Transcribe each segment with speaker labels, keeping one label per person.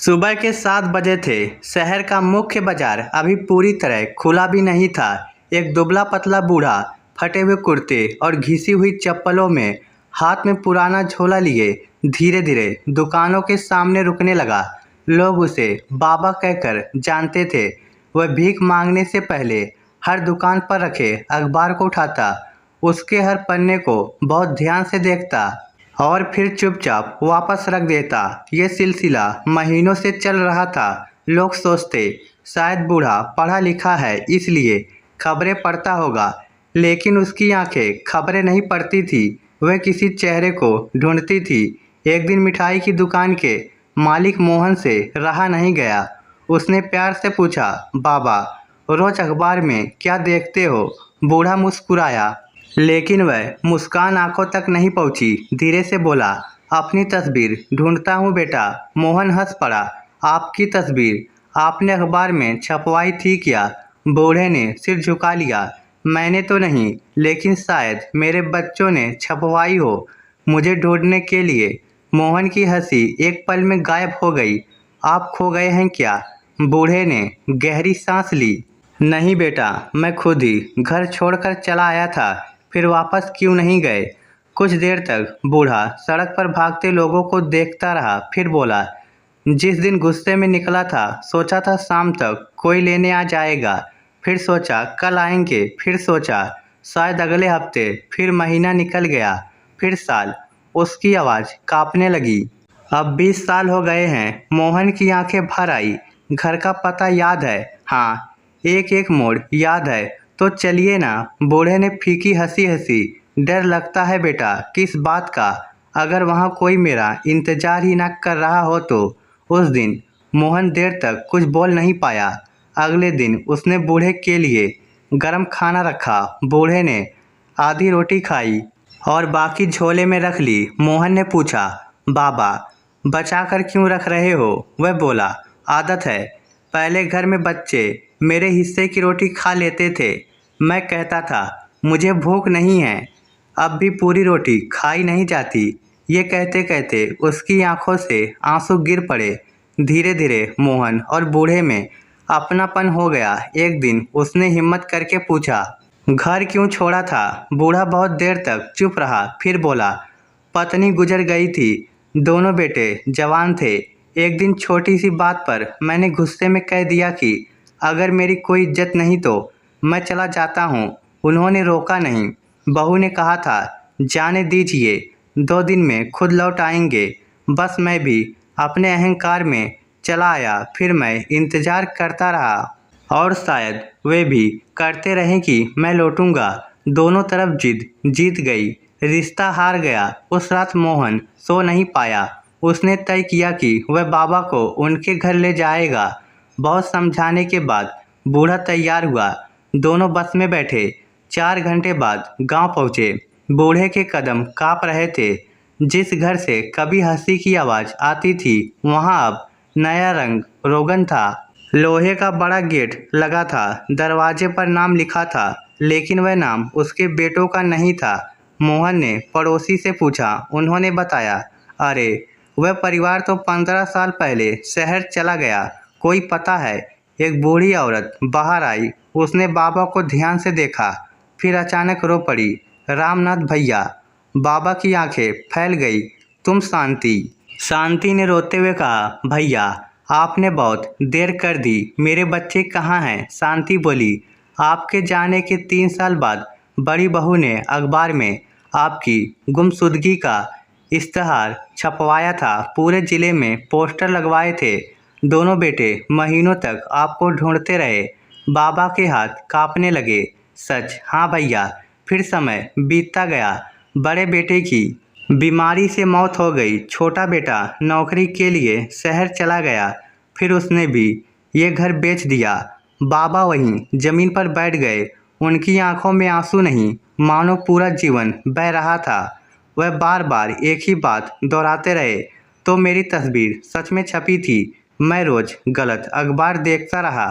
Speaker 1: सुबह के 7 बजे थे। शहर का मुख्य बाजार अभी पूरी तरह खुला भी नहीं था। एक दुबला पतला बूढ़ा फटे हुए कुर्ते और घिसी हुई चप्पलों में हाथ में पुराना झोला लिए धीरे धीरे दुकानों के सामने रुकने लगा। लोग उसे बाबा कहकर जानते थे। वह भीख मांगने से पहले हर दुकान पर रखे अखबार को उठाता, उसके हर पन्ने को बहुत ध्यान से देखता और फिर चुपचाप वापस रख देता। ये सिलसिला महीनों से चल रहा था। लोग सोचते शायद बूढ़ा पढ़ा लिखा है इसलिए खबरें पढ़ता होगा, लेकिन उसकी आंखें खबरें नहीं पढ़ती थी, वह किसी चेहरे को ढूंढती थी। एक दिन मिठाई की दुकान के मालिक मोहन से रहा नहीं गया। उसने प्यार से पूछा, बाबा रोज अखबार में क्या देखते हो? बूढ़ा मुस्कुराया, लेकिन वह मुस्कान आंखों तक नहीं पहुंची। धीरे से बोला, अपनी तस्वीर ढूंढता हूँ बेटा। मोहन हंस पड़ा, आपकी तस्वीर आपने अखबार में छपवाई थी क्या? बूढ़े ने सिर झुका लिया, मैंने तो नहीं, लेकिन शायद मेरे बच्चों ने छपवाई हो मुझे ढूंढने के लिए। मोहन की हंसी एक पल में गायब हो गई। आप खो गए हैं क्या? बूढ़े ने गहरी सांस ली। नहीं बेटा, मैं खुद ही घर छोड़कर चला आया था, फिर वापस क्यों नहीं गए? कुछ देर तक बूढ़ा सड़क पर भागते लोगों को देखता रहा, फिर बोला, जिस दिन गुस्से में निकला था सोचा था शाम तक कोई लेने आ जाएगा, फिर सोचा कल आएंगे, फिर सोचा शायद अगले हफ्ते, फिर महीना निकल गया, फिर साल। उसकी आवाज़ कांपने लगी। अब 20 साल हो गए हैं। मोहन की आंखें भर आई। घर का पता याद है? हाँ, एक एक मोड़ याद है। तो चलिए ना। बूढ़े ने फीकी हंसी हंसी। डर लगता है बेटा, किस बात का? अगर वहाँ कोई मेरा इंतजार ही ना कर रहा हो तो? उस दिन मोहन देर तक कुछ बोल नहीं पाया। अगले दिन उसने बूढ़े के लिए गरम खाना रखा। बूढ़े ने आधी रोटी खाई और बाकी झोले में रख ली। मोहन ने पूछा, बाबा बचा कर क्यों रख रहे हो? वह बोला, आदत है। पहले घर में बच्चे मेरे हिस्से की रोटी खा लेते थे। मैं कहता था मुझे भूख नहीं है। अब भी पूरी रोटी खाई नहीं जाती। ये कहते कहते उसकी आंखों से आंसू गिर पड़े। धीरे धीरे मोहन और बूढ़े में अपनापन हो गया। एक दिन उसने हिम्मत करके पूछा, घर क्यों छोड़ा था? बूढ़ा बहुत देर तक चुप रहा, फिर बोला, पत्नी गुजर गई थी, दोनों बेटे जवान थे। एक दिन छोटी सी बात पर मैंने गुस्से में कह दिया कि अगर मेरी कोई इज्जत नहीं तो मैं चला जाता हूँ। उन्होंने रोका नहीं। बहू ने कहा था जाने दीजिए, 2 दिन में खुद लौट आएंगे। बस मैं भी अपने अहंकार में चला आया। फिर मैं इंतज़ार करता रहा और शायद वे भी करते रहें कि मैं लौटूंगा। दोनों तरफ जिद जीत गई, रिश्ता हार गया। उस रात मोहन सो नहीं पाया। उसने तय किया कि वह बाबा को उनके घर ले जाएगा। बहुत समझाने के बाद बूढ़ा तैयार हुआ। दोनों बस में बैठे। 4 घंटे बाद गांव पहुंचे। बूढ़े के कदम कांप रहे थे। जिस घर से कभी हंसी की आवाज़ आती थी वहां अब नया रंग रोगन था। लोहे का बड़ा गेट लगा था। दरवाजे पर नाम लिखा था, लेकिन वह नाम उसके बेटों का नहीं था। मोहन ने पड़ोसी से पूछा। उन्होंने बताया, अरे वह परिवार तो 15 साल पहले शहर चला गया। कोई पता है? एक बूढ़ी औरत बाहर आई। उसने बाबा को ध्यान से देखा, फिर अचानक रो पड़ी, रामनाथ भैया। बाबा की आंखें फैल गई। तुम शांति? शांति ने रोते हुए कहा, भैया आपने बहुत देर कर दी। मेरे बच्चे कहाँ हैं? शांति बोली, आपके जाने के 3 साल बाद बड़ी बहू ने अखबार में आपकी गुमशुदगी का इश्तहार छपवाया था। पूरे जिले में पोस्टर लगवाए थे। दोनों बेटे महीनों तक आपको ढूंढते रहे। बाबा के हाथ कांपने लगे। सच? हाँ भैया। फिर समय बीतता गया। बड़े बेटे की बीमारी से मौत हो गई। छोटा बेटा नौकरी के लिए शहर चला गया। फिर उसने भी ये घर बेच दिया। बाबा वहीं जमीन पर बैठ गए। उनकी आंखों में आंसू नहीं, मानो पूरा जीवन बह रहा था। वह बार बार एक ही बात दोहराते रहे, तो मेरी तस्वीर सच में छपी थी। मैं रोज गलत अखबार देखता रहा।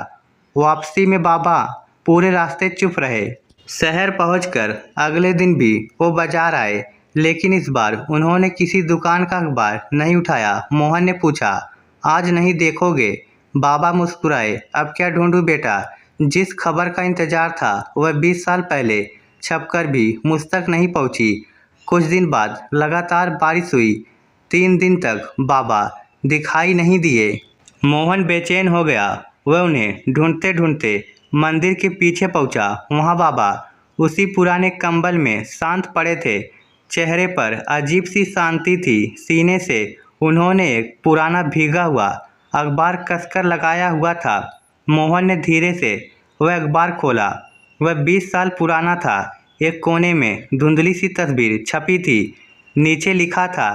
Speaker 1: वापसी में बाबा पूरे रास्ते चुप रहे। शहर पहुंचकर अगले दिन भी वो बाजार आए, लेकिन इस बार उन्होंने किसी दुकान का अखबार नहीं उठाया। मोहन ने पूछा, आज नहीं देखोगे। बाबा मुस्कुराए। अब क्या ढूंढूं बेटा। जिस खबर का इंतजार था वह 20 साल पहले छपकर भी मुझ तक नहीं पहुंची। कुछ दिन बाद लगातार बारिश हुई। 3 दिन तक बाबा दिखाई नहीं दिए। मोहन बेचैन हो गया। वह उन्हें ढूंढते ढूंढते मंदिर के पीछे पहुंचा। वहां बाबा उसी पुराने कंबल में शांत पड़े थे। चेहरे पर अजीब सी शांति थी। सीने से उन्होंने एक पुराना भीगा हुआ अखबार कसकर लगाया हुआ था। मोहन ने धीरे से वह अखबार खोला। वह 20 साल पुराना था। एक कोने में धुंधली सी तस्वीर छपी थी। नीचे लिखा था,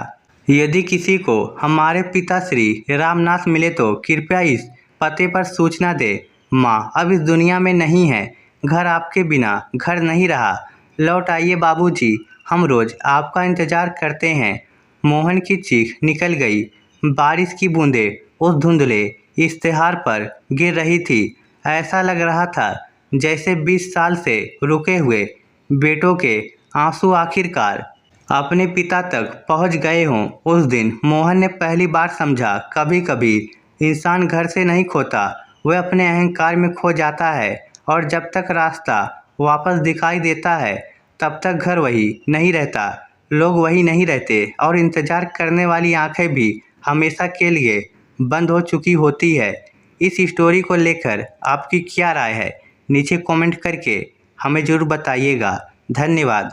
Speaker 1: यदि किसी को हमारे पिता श्री रामनाथ मिले तो कृपया इस पते पर सूचना दे। माँ अब इस दुनिया में नहीं है। घर आपके बिना घर नहीं रहा। लौट आइए बाबूजी, हम रोज आपका इंतजार करते हैं। मोहन की चीख निकल गई। बारिश की बूंदें उस धुंधले इश्तेहार पर गिर रही थी। ऐसा लग रहा था जैसे 20 साल से रुके हुए बेटों के आंसू आखिरकार अपने पिता तक पहुंच गए हों। उस दिन मोहन ने पहली बार समझा, कभी कभी इंसान घर से नहीं खोता, वह अपने अहंकार में खो जाता है। और जब तक रास्ता वापस दिखाई देता है तब तक घर वही नहीं रहता, लोग वही नहीं रहते और इंतजार करने वाली आंखें भी हमेशा के लिए बंद हो चुकी होती है। इस स्टोरी को लेकर आपकी क्या राय है? नीचे कमेंट करके हमें ज़रूर बताइएगा। धन्यवाद।